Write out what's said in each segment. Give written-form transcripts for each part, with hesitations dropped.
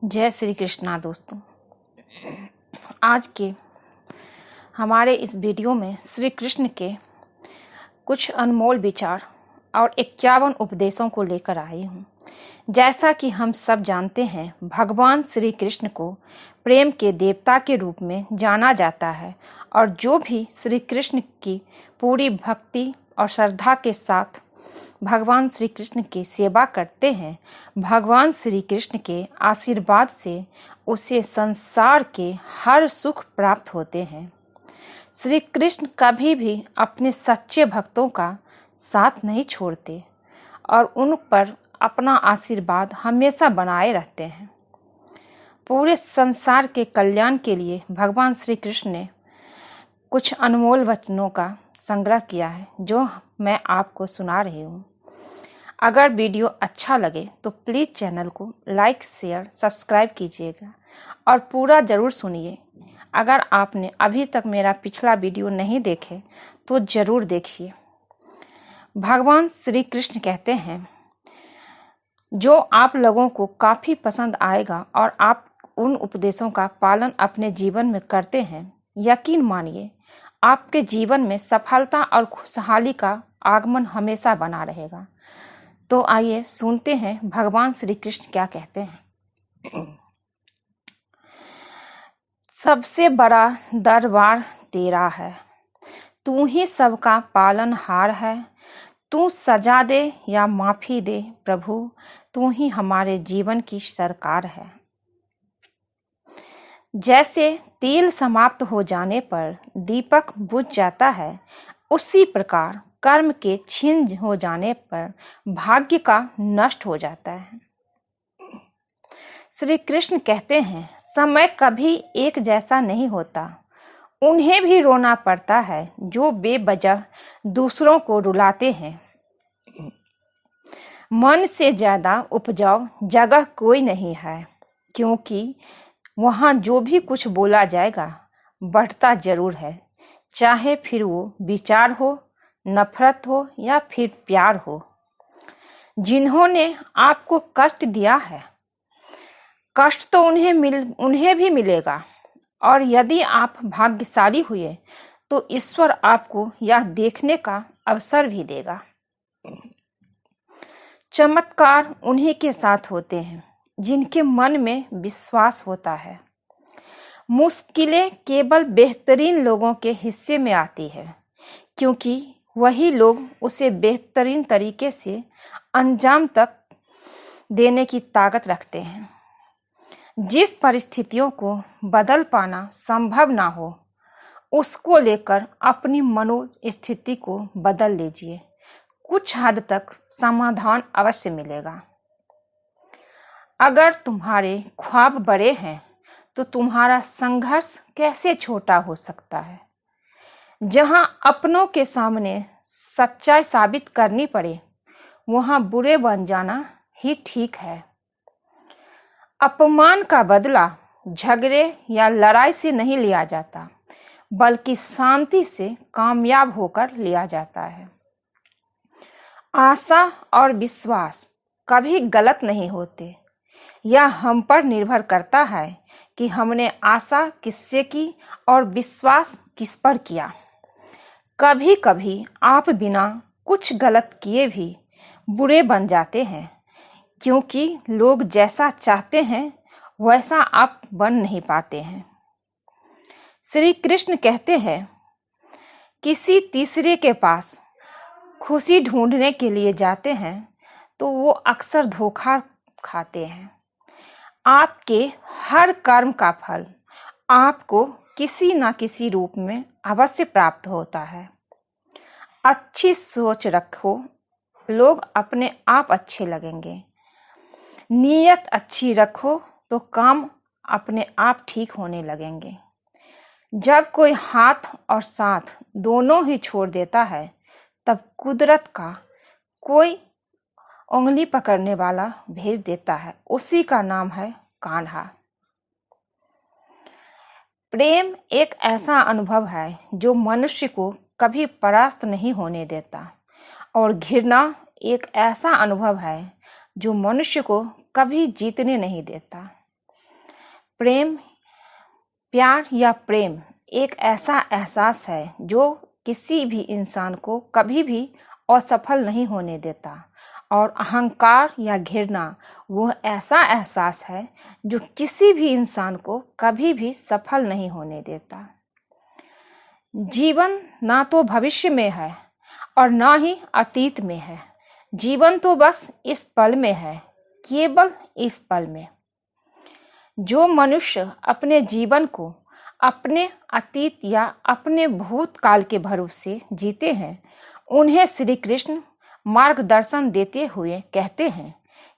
जय श्री कृष्णा दोस्तों। आज के हमारे इस वीडियो में श्री कृष्ण के कुछ अनमोल विचार और 51 उपदेशों को लेकर आई हूँ। जैसा कि हम सब जानते हैं, भगवान श्री कृष्ण को प्रेम के देवता के रूप में जाना जाता है और जो भी श्री कृष्ण की पूरी भक्ति और श्रद्धा के साथ भगवान श्री कृष्ण की सेवा करते हैं, भगवान श्री कृष्ण के आशीर्वाद से उसे संसार के हर सुख प्राप्त होते हैं। श्री कृष्ण कभी भी अपने सच्चे भक्तों का साथ नहीं छोड़ते और उन पर अपना आशीर्वाद हमेशा बनाए रहते हैं। पूरे संसार के कल्याण के लिए भगवान श्री कृष्ण ने कुछ अनमोल वचनों का संग्रह किया है, जो मैं आपको सुना रही हूँ। अगर वीडियो अच्छा लगे तो प्लीज़ चैनल को लाइक, शेयर, सब्सक्राइब कीजिएगा और पूरा ज़रूर सुनिए। अगर आपने अभी तक मेरा पिछला वीडियो नहीं देखे तो ज़रूर देखिए। भगवान श्री कृष्ण कहते हैं, जो आप लोगों को काफ़ी पसंद आएगा और आप उन उपदेशों का पालन अपने जीवन में करते हैं, यकीन मानिए आपके जीवन में सफलता और खुशहाली का आगमन हमेशा बना रहेगा। तो आइए सुनते हैं भगवान श्री कृष्ण क्या कहते हैं। सबसे बड़ा दरबार तेरा है, तू ही सबका पालनहार है। तू सजा दे या माफ़ी दे प्रभु, तू ही हमारे जीवन की सरकार है। जैसे तेल समाप्त हो जाने पर दीपक बुझ जाता है, उसी प्रकार कर्म के क्षीण हो जाने पर भाग्य का नष्ट हो जाता है। श्री कृष्ण कहते हैं, समय कभी एक जैसा नहीं होता। उन्हें भी रोना पड़ता है जो बेवजह दूसरों को रुलाते हैं। मन से ज़्यादा उपजाऊ जगह कोई नहीं है, क्योंकि वहाँ जो भी कुछ बोला जाएगा बढ़ता जरूर है, चाहे फिर वो विचार हो, नफरत हो या फिर प्यार हो। जिन्होंने आपको कष्ट दिया है, कष्ट तो उन्हें भी मिलेगा, और यदि आप भाग्यशाली हुए तो ईश्वर आपको यह देखने का अवसर भी देगा। चमत्कार उन्हीं के साथ होते हैं जिनके मन में विश्वास होता है। मुश्किलें केवल बेहतरीन लोगों के हिस्से में आती है, क्योंकि वही लोग उसे बेहतरीन तरीके से अंजाम तक देने की ताकत रखते हैं। जिस परिस्थितियों को बदल पाना संभव ना हो, उसको लेकर अपनी मनोस्थिति को बदल लीजिए, कुछ हद तक समाधान अवश्य मिलेगा। अगर तुम्हारे ख्वाब बड़े हैं तो तुम्हारा संघर्ष कैसे छोटा हो सकता है। जहां अपनों के सामने सच्चाई साबित करनी पड़े, वहां बुरे बन जाना ही ठीक है। अपमान का बदला झगड़े या लड़ाई से नहीं लिया जाता, बल्कि शांति से कामयाब होकर लिया जाता है। आशा और विश्वास कभी गलत नहीं होते। यह हम पर निर्भर करता है कि हमने आशा किससे की और विश्वास किस पर किया। कभी कभी आप बिना कुछ गलत किए भी बुरे बन जाते हैं, क्योंकि लोग जैसा चाहते हैं वैसा आप बन नहीं पाते हैं। श्री कृष्ण कहते हैं, किसी तीसरे के पास खुशी ढूंढने के लिए जाते हैं तो वो अक्सर धोखा खाते हैं। आपके हर कर्म का फल आपको किसी न किसी रूप में अवश्य प्राप्त होता है। अच्छी सोच रखो, लोग अपने आप अच्छे लगेंगे। नीयत अच्छी रखो तो काम अपने आप ठीक होने लगेंगे। जब कोई हाथ और साथ दोनों ही छोड़ देता है, तब कुदरत का कोई उंगली पकड़ने वाला भेज देता है, उसी का नाम है कान्हा। प्रेम एक ऐसा अनुभव है जो मनुष्य को कभी परास्त नहीं होने देता, और घृणा एक ऐसा अनुभव है जो मनुष्य को कभी जीतने नहीं देता। प्यार या प्रेम एक ऐसा एहसास है जो किसी भी इंसान को कभी भी असफल नहीं होने देता, और अहंकार या घृणा वो ऐसा एहसास है जो किसी भी इंसान को कभी भी सफल नहीं होने देता। जीवन ना तो भविष्य में है और ना ही अतीत में है। जीवन तो बस इस पल में है, केवल इस पल में। जो मनुष्य अपने जीवन को अपने अतीत या अपने भूतकाल के भरोसे जीते हैं, उन्हें श्री कृष्ण मार्गदर्शन देते हुए कहते हैं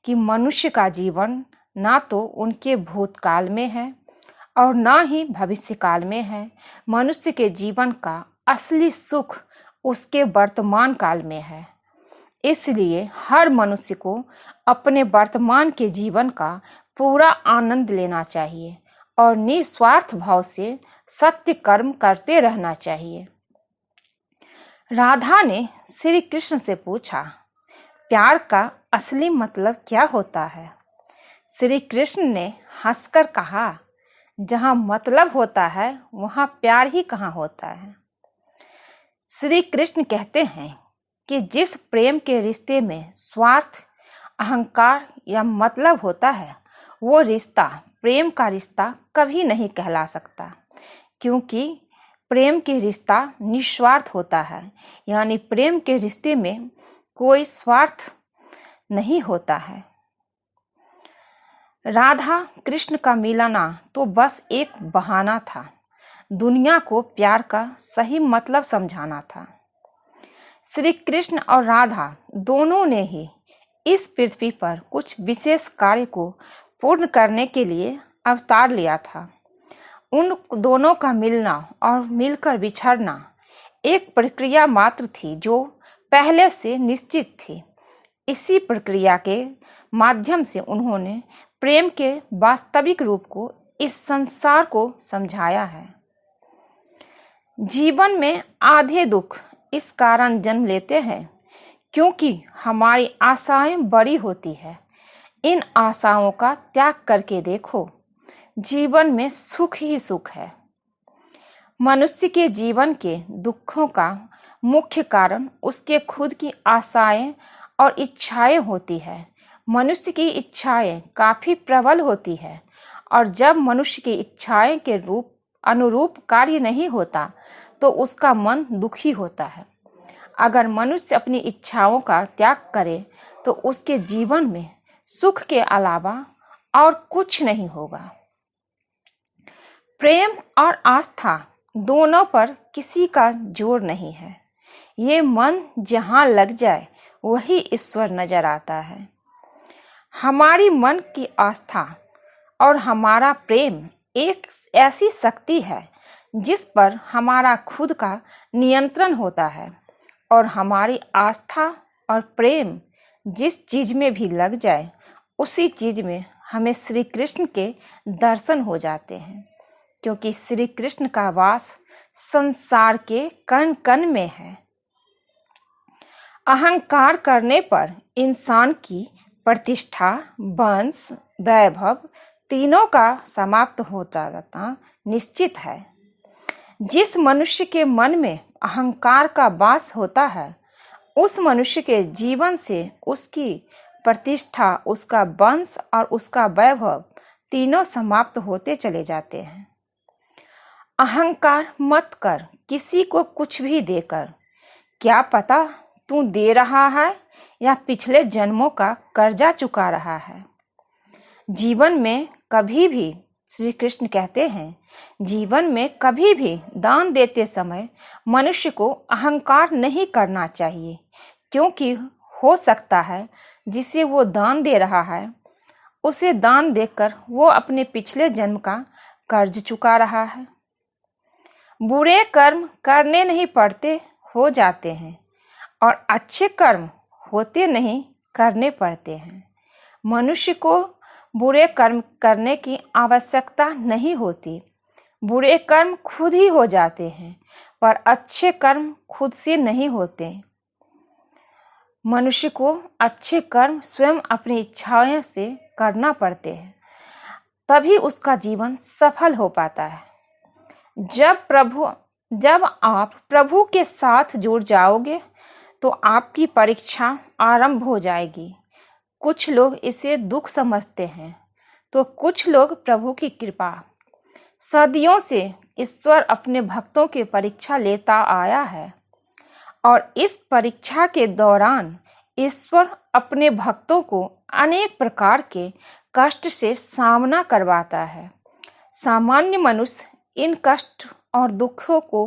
कि मनुष्य का जीवन ना तो उनके भूतकाल में है और ना ही भविष्यकाल में है। मनुष्य के जीवन का असली सुख उसके वर्तमान काल में है। इसलिए हर मनुष्य को अपने वर्तमान के जीवन का पूरा आनंद लेना चाहिए और निस्वार्थ भाव से सत्य कर्म करते रहना चाहिए। राधा ने श्री कृष्ण से पूछा, प्यार का असली मतलब क्या होता है? श्री कृष्ण ने हंसकर कहा, जहाँ मतलब होता है वहाँ प्यार ही कहाँ होता है। श्री कृष्ण कहते हैं कि जिस प्रेम के रिश्ते में स्वार्थ, अहंकार या मतलब होता है, वो रिश्ता प्रेम का रिश्ता कभी नहीं कहला सकता, क्योंकि प्रेम के रिश्ता निस्वार्थ होता है। यानी प्रेम के रिश्ते में कोई स्वार्थ नहीं होता है। राधा कृष्ण का मिलना तो बस एक बहाना था, दुनिया को प्यार का सही मतलब समझाना था। श्री कृष्ण और राधा दोनों ने ही इस पृथ्वी पर कुछ विशेष कार्य को पूर्ण करने के लिए अवतार लिया था। उन दोनों का मिलना और मिलकर बिछड़ना एक प्रक्रिया मात्र थी जो पहले से निश्चित थी। इसी प्रक्रिया के माध्यम से उन्होंने प्रेम के वास्तविक रूप को इस संसार को समझाया है। जीवन में आधे दुख इस कारण जन्म लेते हैं क्योंकि हमारी आशाएं बड़ी होती है। इन आशाओं का त्याग करके देखो, जीवन में सुख ही सुख है। मनुष्य के जीवन के दुखों का मुख्य कारण उसके खुद की आशाएं और इच्छाएं होती है। मनुष्य की इच्छाएं काफी प्रबल होती है, और जब मनुष्य की इच्छाएं के अनुरूप कार्य नहीं होता तो उसका मन दुखी होता है। अगर मनुष्य अपनी इच्छाओं का त्याग करे तो उसके जीवन में सुख के अलावा और कुछ नहीं होगा। प्रेम और आस्था दोनों पर किसी का जोर नहीं है। ये मन जहाँ लग जाए वही ईश्वर नजर आता है। हमारी मन की आस्था और हमारा प्रेम एक ऐसी शक्ति है जिस पर हमारा खुद का नियंत्रण होता है, और हमारी आस्था और प्रेम जिस चीज में भी लग जाए उसी चीज में हमें श्री कृष्ण के दर्शन हो जाते हैं, क्योंकि श्री कृष्ण का वास संसार के कण कण में है। अहंकार करने पर इंसान की प्रतिष्ठा, वंश, वैभव तीनों का समाप्त हो जाना निश्चित है। जिस मनुष्य के मन में अहंकार का वास होता है, उस मनुष्य के जीवन से उसकी प्रतिष्ठा, उसका वंश और उसका वैभव तीनों समाप्त होते चले जाते हैं। अहंकार मत कर किसी को कुछ भी देकर, क्या पता तू दे रहा है या पिछले जन्मों का कर्जा चुका रहा है। जीवन में कभी भी, श्री कृष्ण कहते हैं, जीवन में कभी भी दान देते समय मनुष्य को अहंकार नहीं करना चाहिए, क्योंकि हो सकता है जिसे वो दान दे रहा है उसे दान देकर वो अपने पिछले जन्म का कर्ज चुका रहा है। बुरे कर्म करने नहीं पड़ते, हो जाते हैं, और अच्छे कर्म होते नहीं, करने पड़ते हैं। मनुष्य को बुरे कर्म करने की आवश्यकता नहीं होती। बुरे कर्म खुद ही हो जाते हैं, पर अच्छे कर्म खुद से नहीं होते। मनुष्य को अच्छे कर्म स्वयं अपनी इच्छाओं से करना पड़ते हैं, तभी उसका जीवन सफल हो पाता है। जब आप प्रभु के साथ जुड़ जाओगे तो आपकी परीक्षा आरंभ हो जाएगी। कुछ लोग इसे दुख समझते हैं तो कुछ लोग प्रभु की कृपा। सदियों से ईश्वर अपने भक्तों की परीक्षा लेता आया है और इस परीक्षा के दौरान ईश्वर अपने भक्तों को अनेक प्रकार के कष्ट से सामना करवाता है। सामान्य मनुष्य इन कष्ट और दुखों को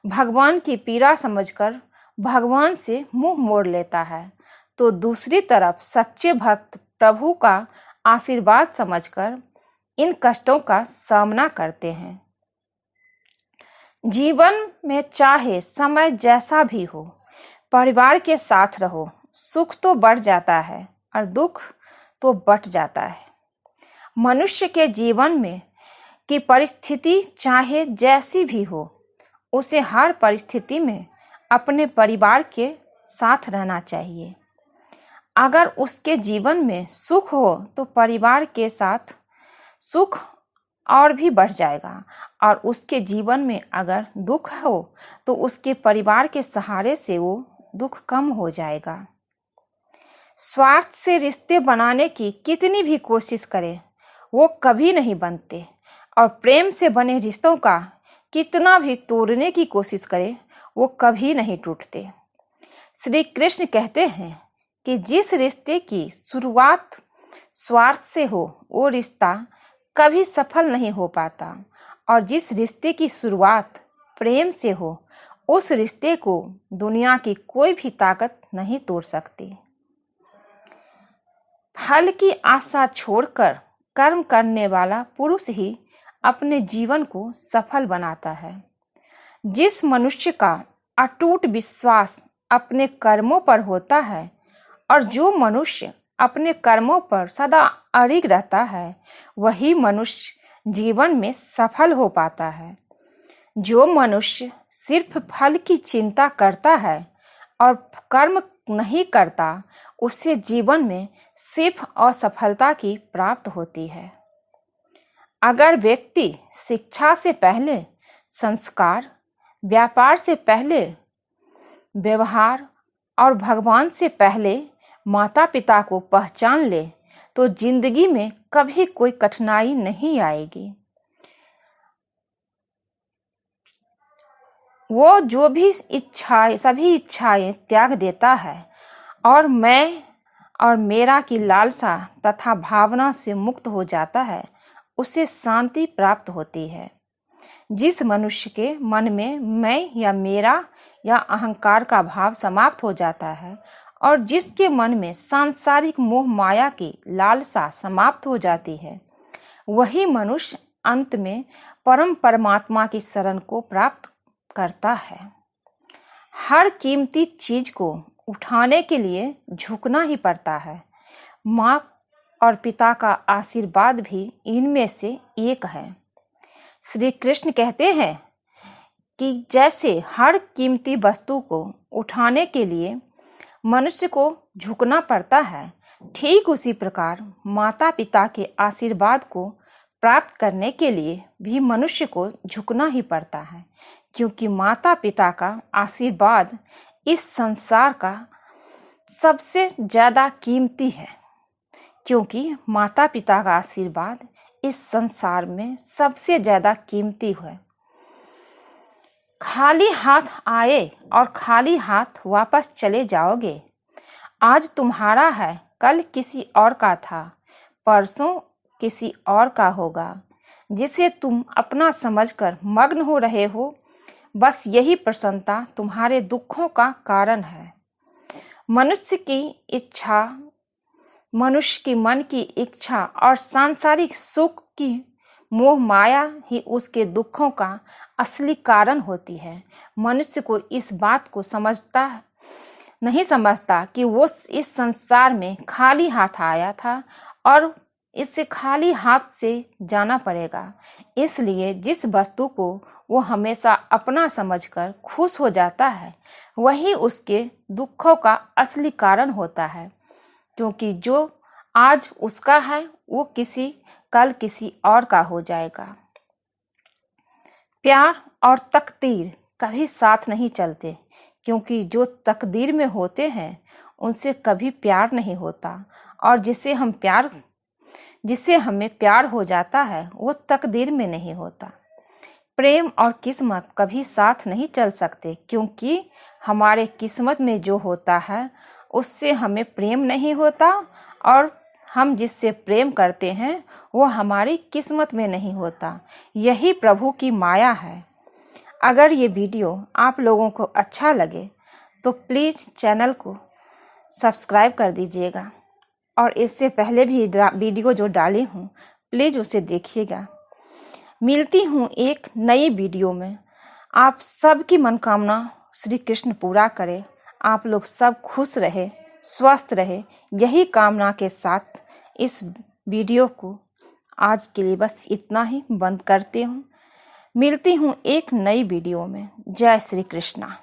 भगवान की पीड़ा समझकर भगवान से मुंह मोड़ लेता है, तो दूसरी तरफ सच्चे भक्त प्रभु का आशीर्वाद समझकर इन कष्टों का सामना करते हैं। जीवन में चाहे समय जैसा भी हो, परिवार के साथ रहो, सुख तो बढ़ जाता है और दुख तो बट जाता है। मनुष्य के जीवन में की परिस्थिति चाहे जैसी भी हो, उसे हर परिस्थिति में अपने परिवार के साथ रहना चाहिए। अगर उसके जीवन में सुख हो तो परिवार के साथ सुख और भी बढ़ जाएगा, और उसके जीवन में अगर दुख हो तो उसके परिवार के सहारे से वो दुख कम हो जाएगा। स्वार्थ से रिश्ते बनाने की कितनी भी कोशिश करें वो कभी नहीं बनते, और प्रेम से बने रिश्तों का कितना भी तोड़ने की कोशिश करे वो कभी नहीं टूटते। श्री कृष्ण कहते हैं कि जिस रिश्ते की शुरुआत स्वार्थ से हो वो रिश्ता कभी सफल नहीं हो पाता, और जिस रिश्ते की शुरुआत प्रेम से हो उस रिश्ते को दुनिया की कोई भी ताकत नहीं तोड़ सकती। फल की आशा छोड़कर कर्म करने वाला पुरुष ही अपने जीवन को सफल बनाता है। जिस मनुष्य का अटूट विश्वास अपने कर्मों पर होता है और जो मनुष्य अपने कर्मों पर सदा अड़िग रहता है, वही मनुष्य जीवन में सफल हो पाता है। जो मनुष्य सिर्फ फल की चिंता करता है और कर्म नहीं करता, उसे जीवन में सिर्फ असफलता की प्राप्त होती है। अगर व्यक्ति शिक्षा से पहले संस्कार, व्यापार से पहले व्यवहार और भगवान से पहले माता पिता को पहचान ले तो जिंदगी में कभी कोई कठिनाई नहीं आएगी। वो जो भी सभी इच्छाएं त्याग देता है और मैं और मेरा की लालसा तथा भावना से मुक्त हो जाता है, उसे शांति प्राप्त होती है। जिस मनुष्य के मन में मैं या मेरा या अहंकार का भाव समाप्त हो जाता है और जिसके मन में सांसारिक मोह माया की लालसा समाप्त हो जाती है, वही मनुष्य अंत में परम परमात्मा की शरण को प्राप्त करता है। हर कीमती चीज को उठाने के लिए झुकना ही पड़ता है। माँ और पिता का आशीर्वाद भी इनमें से एक है। श्री कृष्ण कहते हैं कि जैसे हर कीमती वस्तु को उठाने के लिए मनुष्य को झुकना पड़ता है, ठीक उसी प्रकार माता पिता के आशीर्वाद को प्राप्त करने के लिए भी मनुष्य को झुकना ही पड़ता है, क्योंकि माता पिता का आशीर्वाद इस संसार का सबसे ज़्यादा कीमती है। क्योंकि माता पिता का आशीर्वाद इस संसार में सबसे ज़्यादा कीमती है। खाली हाथ आए और खाली हाथ वापस चले जाओगे। आज तुम्हारा है, कल किसी और का था, परसों किसी और का होगा। जिसे तुम अपना समझकर मग्न हो रहे हो, बस यही प्रसन्नता तुम्हारे दुखों का कारण है। मनुष्य की मन की इच्छा और सांसारिक सुख की मोह माया ही उसके दुखों का असली कारण होती है। मनुष्य को इस बात को नहीं समझता कि वो इस संसार में खाली हाथ आया था और इससे खाली हाथ से जाना पड़ेगा। इसलिए जिस वस्तु को वो हमेशा अपना समझकर खुश हो जाता है, वही उसके दुखों का असली कारण होता है। क्योंकि जो आज उसका है, वो कल किसी और का हो जाएगा। प्यार और तकदीर कभी साथ नहीं चलते, क्योंकि जो तकदीर में होते हैं उनसे कभी प्यार नहीं होता, और जिससे हमें प्यार हो जाता है वो तकदीर में नहीं होता। प्रेम और किस्मत कभी साथ नहीं चल सकते, क्योंकि हमारे किस्मत में जो होता है उससे हमें प्रेम नहीं होता, और हम जिससे प्रेम करते हैं वो हमारी किस्मत में नहीं होता। यही प्रभु की माया है। अगर ये वीडियो आप लोगों को अच्छा लगे तो प्लीज़ चैनल को सब्सक्राइब कर दीजिएगा, और इससे पहले भी वीडियो जो डाली हूँ प्लीज़ उसे देखिएगा। मिलती हूँ एक नई वीडियो में। आप सबकी मनोकामना श्री कृष्ण पूरा करे। आप लोग सब खुश रहे, स्वस्थ रहे, यही कामना के साथ इस वीडियो को आज के लिए बस इतना ही बंद करती हूँ। मिलती हूँ एक नई वीडियो में। जय श्री कृष्णा।